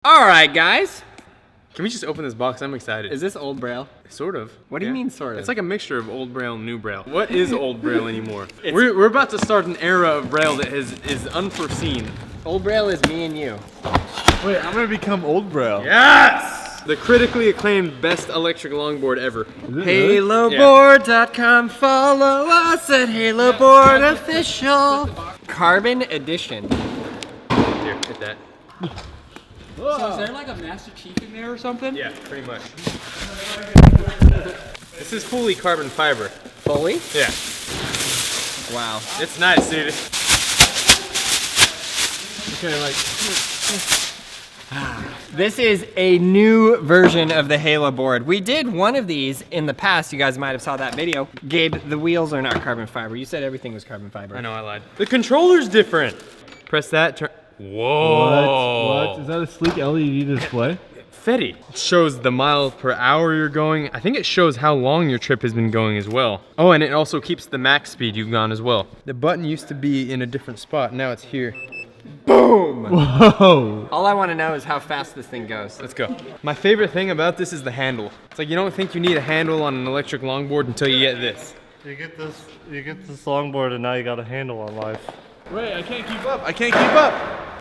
All right, guys. Can we just open this box? I'm excited. Is this old Braille? Sort of. What do you mean, sort of? It's like a mixture of old Braille and new Braille. What is old Braille anymore? We're about to start an era of Braille that is unforeseen. Old Braille is me and you. Wait, I'm gonna become old Braille. Yes! The critically acclaimed best electric longboard ever. HaloBoard.com. Follow us at HaloBoard Official. Carbon Edition. Here, hit that. So is there like a Master Chief in there or something? Yeah, pretty much. This is fully carbon fiber. Fully? Yeah. Wow. It's nice, dude. Okay, like. This is a new version of the Halo board. We did one of these in the past. You guys might have saw that video. Gabe, the wheels are not carbon fiber. You said everything was carbon fiber. I know, I lied. The controller's different. Press that, turn. Whoa. What? Is that a sleek LED display? Fetty. It shows the miles per hour you're going. I think it shows how long your trip has been going as well. Oh, and it also keeps the max speed you've gone as well. The button used to be in a different spot. Now it's here. Boom! Whoa. All I want to know is how fast this thing goes. Let's go. My favorite thing about this is the handle. It's like you don't think you need a handle on an electric longboard until you get this. You get this longboard and now you got a handle on life. Wait, I can't keep up. I can't keep up.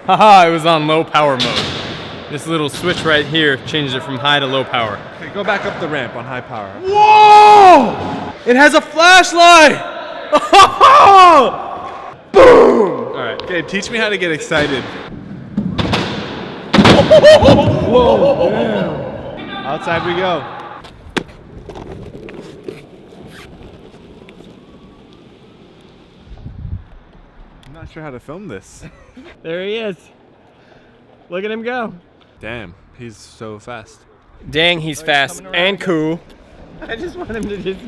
Haha, it was on low power mode. This little switch right here changes it from high to low power. Okay, go back up the ramp on high power. Whoa! It has a flashlight! Boom! Alright. Okay, teach me how to get excited. Whoa! Damn. Outside we go. I'm not sure how to film this. There he is. Look at him go. Damn, he's so fast. Dang, he's fast and cool. I just want him to just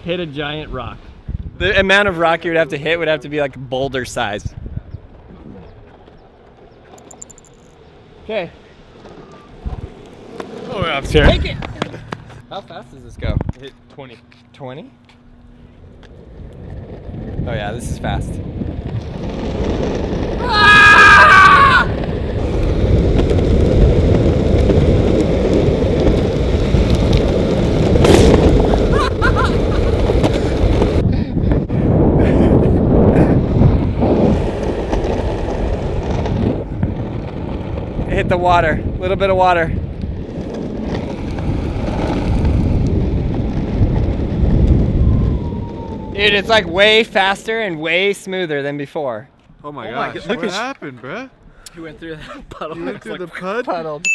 hit a giant rock. The amount of rock you would have to hit would have to be like boulder size. Okay. Oh, yeah, I'm scared. Take it! How fast does this go? Hit 20. 20? Oh yeah, this is fast. Hit the water, a little bit of water. Dude, it's like way faster and way smoother than before. Oh my gosh, what happened, bruh? He went through that puddle. You went through the pud? Puddled.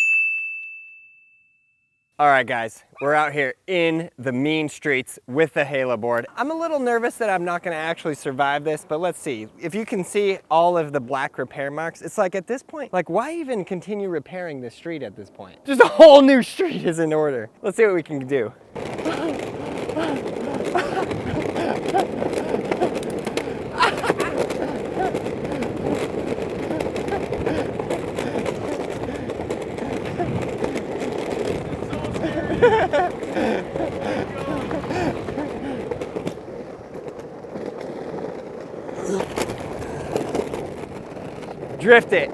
All right, guys, we're out here in the mean streets with the Halo board. I'm a little nervous that I'm not gonna actually survive this, but let's see. If you can see all of the black repair marks, it's like at this point, like why even continue repairing this street at this point? Just a whole new street is in order. Let's see what we can do. Drift it.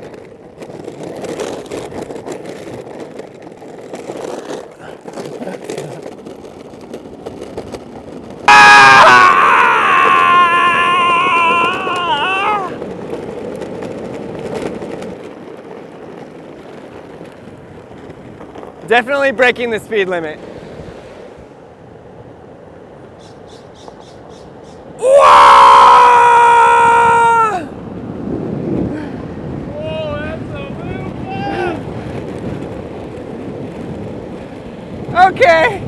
Definitely breaking the speed limit. Okay.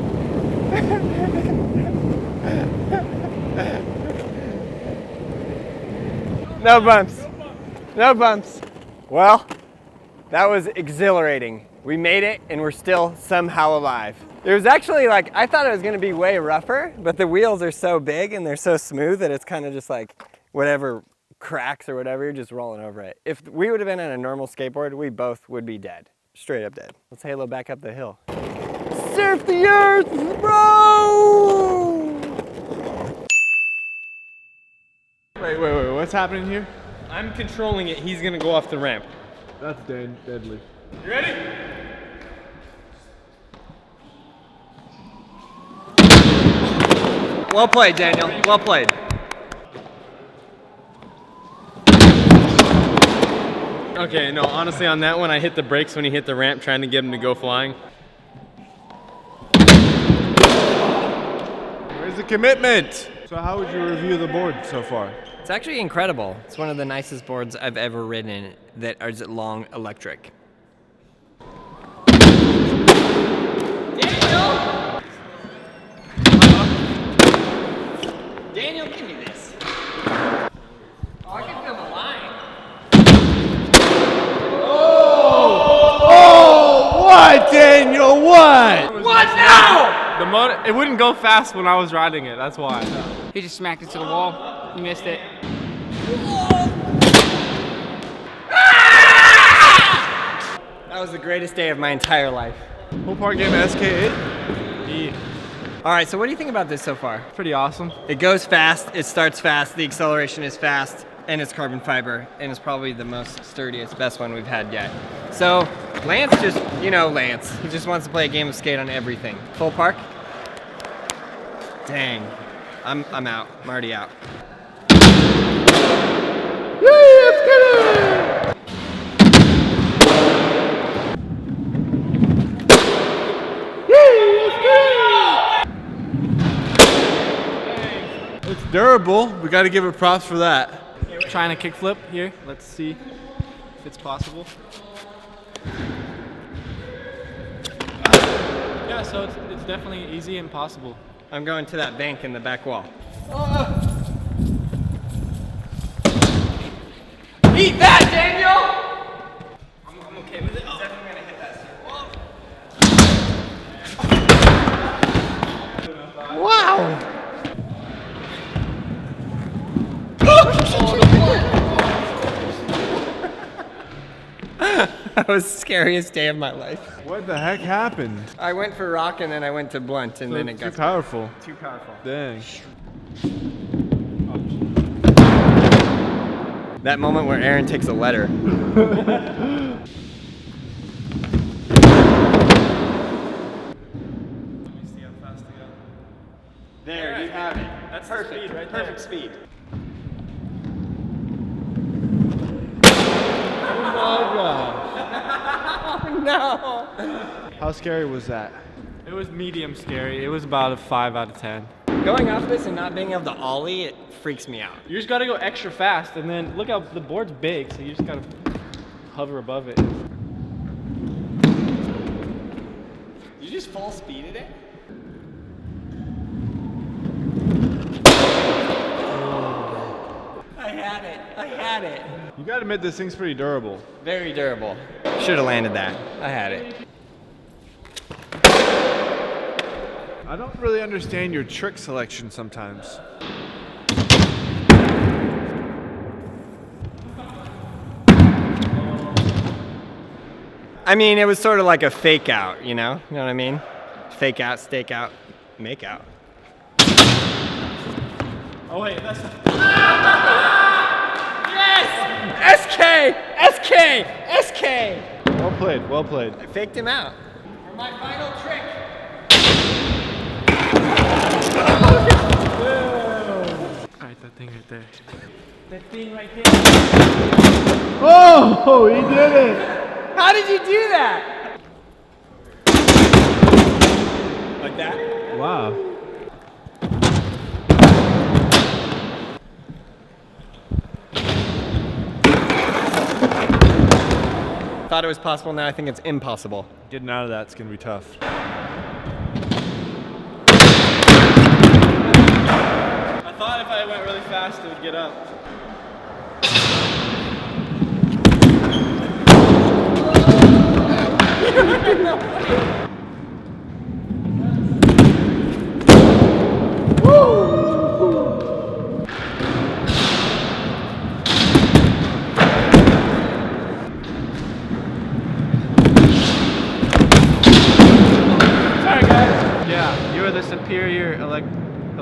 No bumps. No bumps. Well, that was exhilarating. We made it and we're still somehow alive. It was actually like, I thought it was gonna be way rougher, but the wheels are so big and they're so smooth that it's kind of just like whatever cracks or whatever, you're just rolling over it. If we would have been on a normal skateboard, we both would be dead. Straight up dead. Let's halo back up the hill. Surf the earth, bro! Wait, what's happening here? I'm controlling it. He's gonna go off the ramp. That's deadly. You ready? Well played, Daniel. Well played. Okay, no, honestly on that one, I hit the brakes when he hit the ramp trying to get him to go flying. Where's the commitment? So how would you review the board so far? It's actually incredible. It's one of the nicest boards I've ever ridden that is long electric. Daniel, give me this. Oh, I can feel the line. Oh, what, Daniel? What? What now? The motor, it wouldn't go fast when I was riding it. That's why. He just smacked it to the wall. He missed it. That was the greatest day of my entire life. Whole part game at SK8? All right, so what do you think about this so far? Pretty awesome. It goes fast, it starts fast, the acceleration is fast, and it's carbon fiber, and it's probably the most sturdiest, best one we've had yet. So Lance just, you know Lance, he just wants to play a game of skate on everything. Full park? Dang, I'm out, I'm already out. It's durable. We got to give it props for that. We're trying to kickflip here. Let's see if it's possible. Yeah, so it's definitely easy and possible. I'm going to that bank in the back wall. Eat that, Daniel! I'm okay with it. I'm definitely gonna hit that steel. Wow! That was the scariest day of my life. What the heck happened? I went for rock and then I went to blunt and then it Too got powerful. too powerful. Dang. That moment where Aaron takes a letter. There, you have it. That's perfect. Speed right there. Perfect speed. Oh my god. Oh no! How scary was that? It was medium scary. It was about a 5 out of 10. Going off this and not being able to ollie, it freaks me out. You just got to go extra fast, and then look how the board's big, so you just got to hover above it. You just full speeded it? I had it. I had it. You gotta admit this thing's pretty durable. Very durable. Should have landed that. I had it. I don't really understand your trick selection sometimes. I mean, it was sort of like a fake out, you know? You know what I mean? Fake out, stake out, make out. Oh wait, that's not... Yes! SK! SK! SK! Well played, well played. I faked him out. For my final trick. Alright, that thing right there. That thing right there. Oh, he did it! How did you do that? Like that? Wow. Thought it was possible, now I think it's impossible. Getting out of that's gonna be tough. I thought if I went really fast, it would get up. Sorry guys. Yeah, you are the superior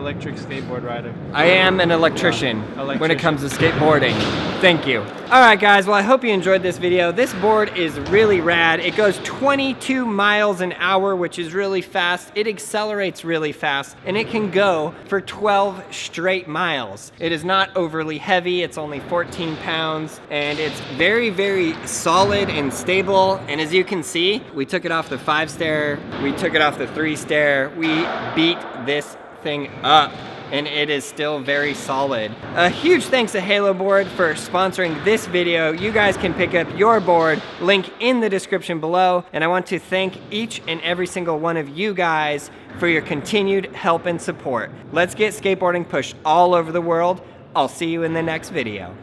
electric skateboard rider. I am an electrician when it comes to skateboarding. Thank you. All right, guys. Well, I hope you enjoyed this video. This board is really rad. It goes 22 miles an hour, which is really fast. It accelerates really fast, and it can go for 12 straight miles. It is not overly heavy. It's only 14 pounds, and it's very, very solid and stable. And as you can see, we took it off the 5 stair. We took it off the 3 stair. We beat this thing up, and it is still very solid. A huge thanks to Halo Board for sponsoring this video. You guys can pick up your board, link in the description below, and I want to thank each and every single one of you guys for your continued help and support. Let's get skateboarding pushed all over the world. I'll see you in the next video.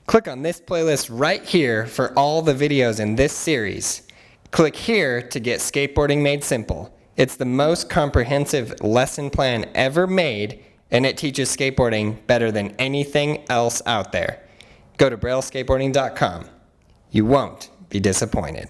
Click on this playlist right here for all the videos in this series. Click here to get Skateboarding Made Simple. It's the most comprehensive lesson plan ever made, and it teaches skateboarding better than anything else out there. Go to brailleskateboarding.com. You won't be disappointed.